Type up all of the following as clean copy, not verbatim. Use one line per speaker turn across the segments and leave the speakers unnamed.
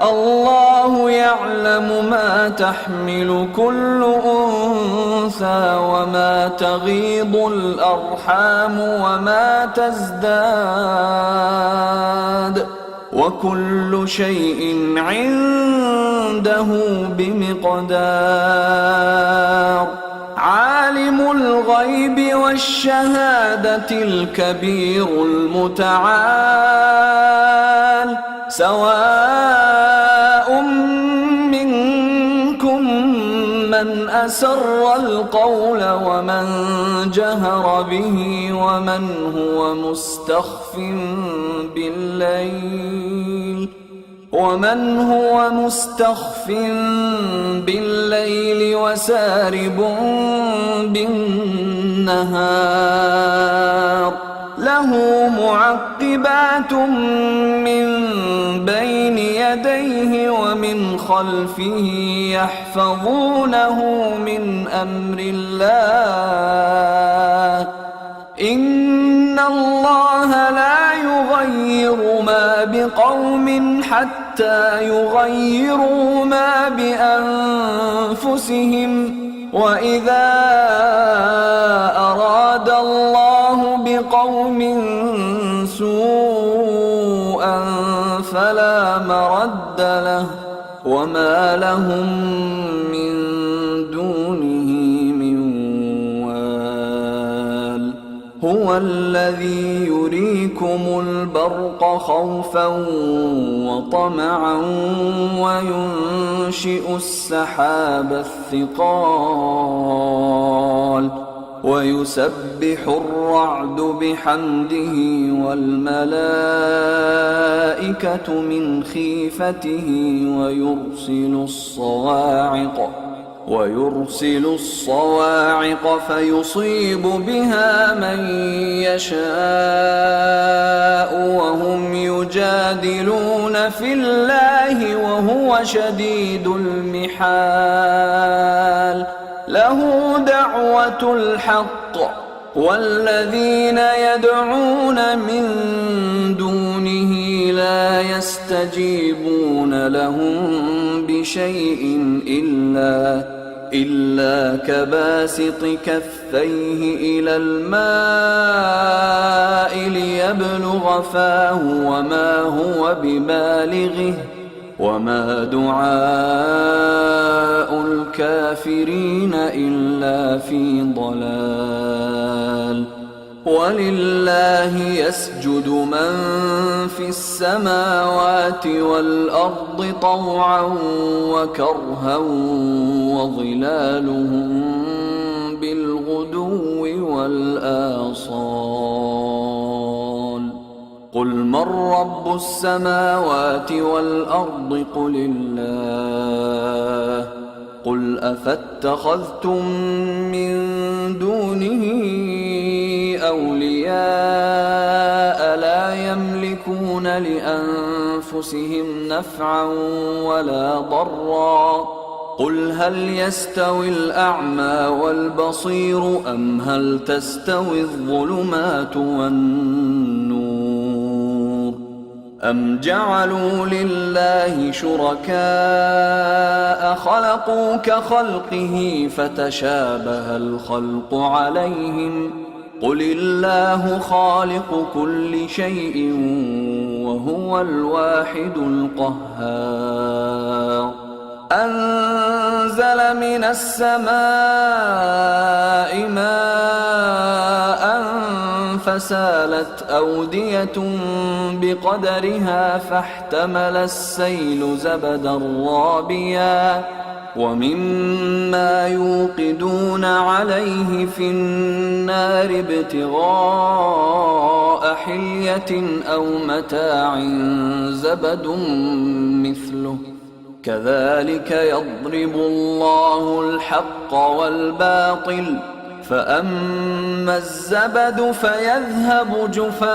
الله يعلم ما تحمل كل أنثى وما تغيض الأرحام وما تزداد وكل شيء عنده بمقدار. عالم الغيب والشهادة الكبير المتعال سواء منكم من أسر القول ومن جهر به ومن هو مستخف بالليل وسارب بالنهار. له معقبات من بين يديه ومن خلفه يحفظونه من أمر الله. إن الله لا يغير ما بقوم حتى يغيروا ما بأنفسهم. وإذا أراد الله بقوم سوءا فلا مرد له وما لهم من دونه من وال. هو الذي يريكم البرق خوفا وطمعا وينشئ السحاب الثقال ويسبح الرعد بحمده والملائكة من خيفته ويرسل الصواعق فيصيب بها من يشاء وهم يجادلون في الله وهو شديد المحال. له دعوة الحق والذين يدعون من دونه لا يستجيبون لهم بشيء إلا كباسط كفيه إلى الماء ليبلغ فاه وما هو ببالغه وما دعاء الكافرين إلا في ضلال. ولله يسجد من في السماوات والأرض طوعا وكرها وظلالهم بالغدو والآصال. قل من رب السماوات والأرض قل الله. قل أفاتخذتم من دونه أولياء لا يملكون لأنفسهم نفعا ولا ضرا. قل هل يستوي الأعمى والبصير أم هل تستوي الظلمات والنور أم جعلوا لله شركاء خلقوا كخلقه فتشابه الخلق عليهم. قل الله خالق كل شيء وهو الواحد القهار. أنزل من السماء ماء فسالت أودية بقدرها فاحتمل السيل زبدا رابيا ومما يوقدون عليه في النار ابتغاء حلية أو متاع زبد مثله كذلك يضرب الله الحق والباطل فأما الزبد فيذهب جفاء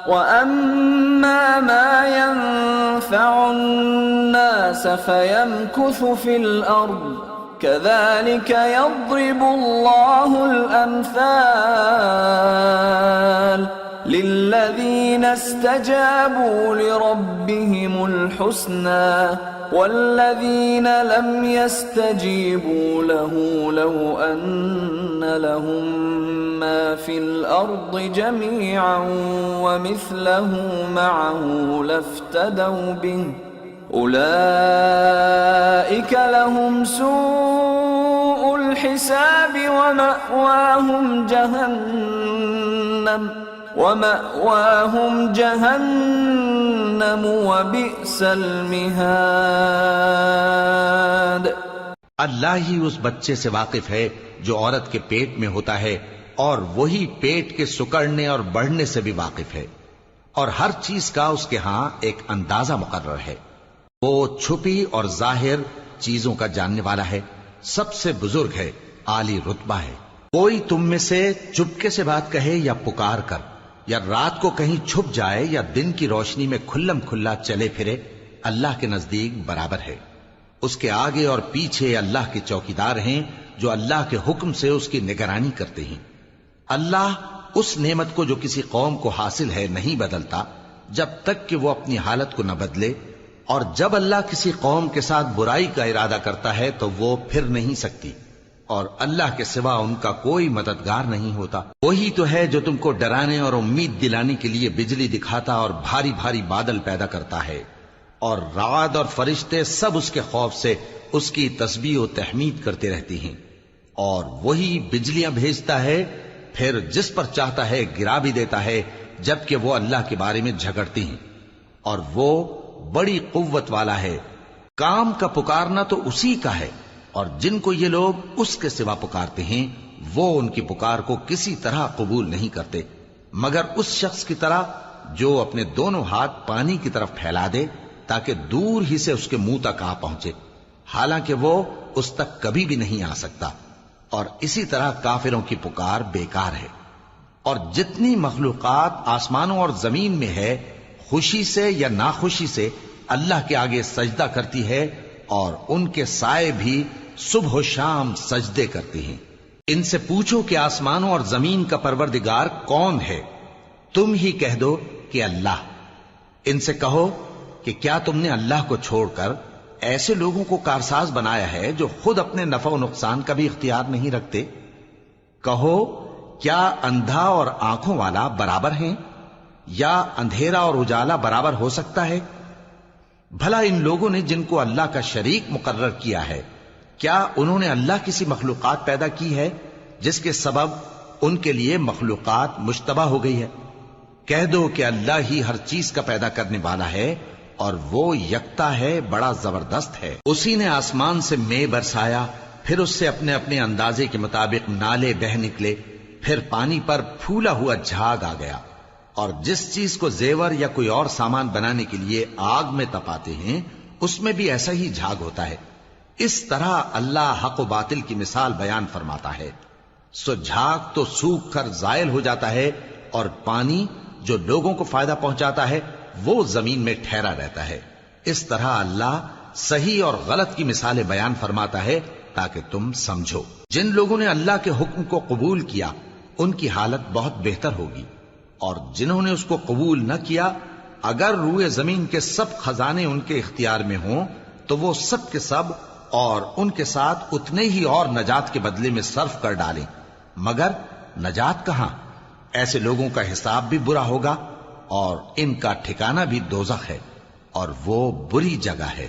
وأما ما ينفع الناس فيمكث في الأرض كذلك يضرب الله الأمثال للذين استجابوا لربهم الحسنى والذين لم يستجيبوا له لو أن لهم ما في الأرض جميعا ومثله معه لافتدوا به أولئك لهم سوء الحساب ومأواهم جهنم وبئس المہاد۔
اللہ ہی اس بچے سے واقف ہے جو عورت کے پیٹ میں ہوتا ہے، اور وہی پیٹ کے سکڑنے اور بڑھنے سے بھی واقف ہے، اور ہر چیز کا اس کے ہاں ایک اندازہ مقرر ہے۔ وہ چھپی اور ظاہر چیزوں کا جاننے والا ہے، سب سے بزرگ ہے، عالی رتبہ ہے۔ کوئی تم میں سے چپکے سے بات کہے یا پکار کر، یا رات کو کہیں چھپ جائے یا دن کی روشنی میں کھلم کھلا چلے پھرے، اللہ کے نزدیک برابر ہے۔ اس کے آگے اور پیچھے اللہ کے چوکیدار ہیں جو اللہ کے حکم سے اس کی نگرانی کرتے ہیں۔ اللہ اس نعمت کو جو کسی قوم کو حاصل ہے نہیں بدلتا جب تک کہ وہ اپنی حالت کو نہ بدلے، اور جب اللہ کسی قوم کے ساتھ برائی کا ارادہ کرتا ہے تو وہ پھر نہیں سکتی، اور اللہ کے سوا ان کا کوئی مددگار نہیں ہوتا۔ وہی تو ہے جو تم کو ڈرانے اور امید دلانے کے لیے بجلی دکھاتا اور بھاری بھاری بادل پیدا کرتا ہے، اور رعد اور فرشتے سب اس کے خوف سے اس کی تسبیح و تحمید کرتے رہتے ہیں۔ اور وہی بجلیاں بھیجتا ہے، پھر جس پر چاہتا ہے گرا بھی دیتا ہے، جبکہ وہ اللہ کے بارے میں جھگڑتے ہیں، اور وہ بڑی قوت والا ہے۔ کام کا پکارنا تو اسی کا ہے، اور جن کو یہ لوگ اس کے سوا پکارتے ہیں وہ ان کی پکار کو کسی طرح قبول نہیں کرتے، مگر اس شخص کی طرح جو اپنے دونوں ہاتھ پانی کی طرف پھیلا دے تاکہ دور ہی سے اس کے منہ تک آ پہنچے، حالانکہ وہ اس تک کبھی بھی نہیں آ سکتا۔ اور اسی طرح کافروں کی پکار بیکار ہے۔ اور جتنی مخلوقات آسمانوں اور زمین میں ہے، خوشی سے یا ناخوشی سے اللہ کے آگے سجدہ کرتی ہے، اور ان کے سائے بھی صبح و شام سجدے کرتے ہیں۔ ان سے پوچھو کہ آسمانوں اور زمین کا پروردگار کون ہے؟ تم ہی کہہ دو کہ اللہ۔ ان سے کہو کہ کیا تم نے اللہ کو چھوڑ کر ایسے لوگوں کو کارساز بنایا ہے جو خود اپنے نفع و نقصان کا بھی اختیار نہیں رکھتے؟ کہو کیا اندھا اور آنکھوں والا برابر ہیں؟ یا اندھیرا اور اجالا برابر ہو سکتا ہے؟ بھلا ان لوگوں نے جن کو اللہ کا شریک مقرر کیا ہے، کیا انہوں نے اللہ کسی مخلوقات پیدا کی ہے جس کے سبب ان کے لیے مخلوقات مشتبہ ہو گئی ہے؟ کہہ دو کہ اللہ ہی ہر چیز کا پیدا کرنے والا ہے، اور وہ یکتا ہے، بڑا زبردست ہے۔ اسی نے آسمان سے مے برسایا، پھر اس سے اپنے اپنے اندازے کے مطابق نالے بہ نکلے، پھر پانی پر پھولا ہوا جھاگ آ گیا۔ اور جس چیز کو زیور یا کوئی اور سامان بنانے کے لیے آگ میں تپاتے ہیں اس میں بھی ایسا ہی جھاگ ہوتا ہے۔ اس طرح اللہ حق و باطل کی مثال بیان فرماتا ہے۔ سو جھاگ تو سوکھ کر زائل ہو جاتا ہے، اور پانی جو لوگوں کو فائدہ پہنچاتا ہے وہ زمین میں ٹھہرا رہتا ہے۔ اس طرح اللہ صحیح اور غلط کی مثالیں بیان فرماتا ہے تاکہ تم سمجھو۔ جن لوگوں نے اللہ کے حکم کو قبول کیا ان کی حالت بہت بہتر ہوگی، اور جنہوں نے اس کو قبول نہ کیا، اگر روئے زمین کے سب خزانے ان کے اختیار میں ہوں تو وہ سب کے سب اور ان کے ساتھ اتنے ہی اور نجات کے بدلے میں صرف کر ڈالیں، مگر نجات کہاں؟ ایسے لوگوں کا حساب بھی برا ہوگا، اور ان کا ٹھکانہ بھی دوزخ ہے، اور وہ بری جگہ ہے۔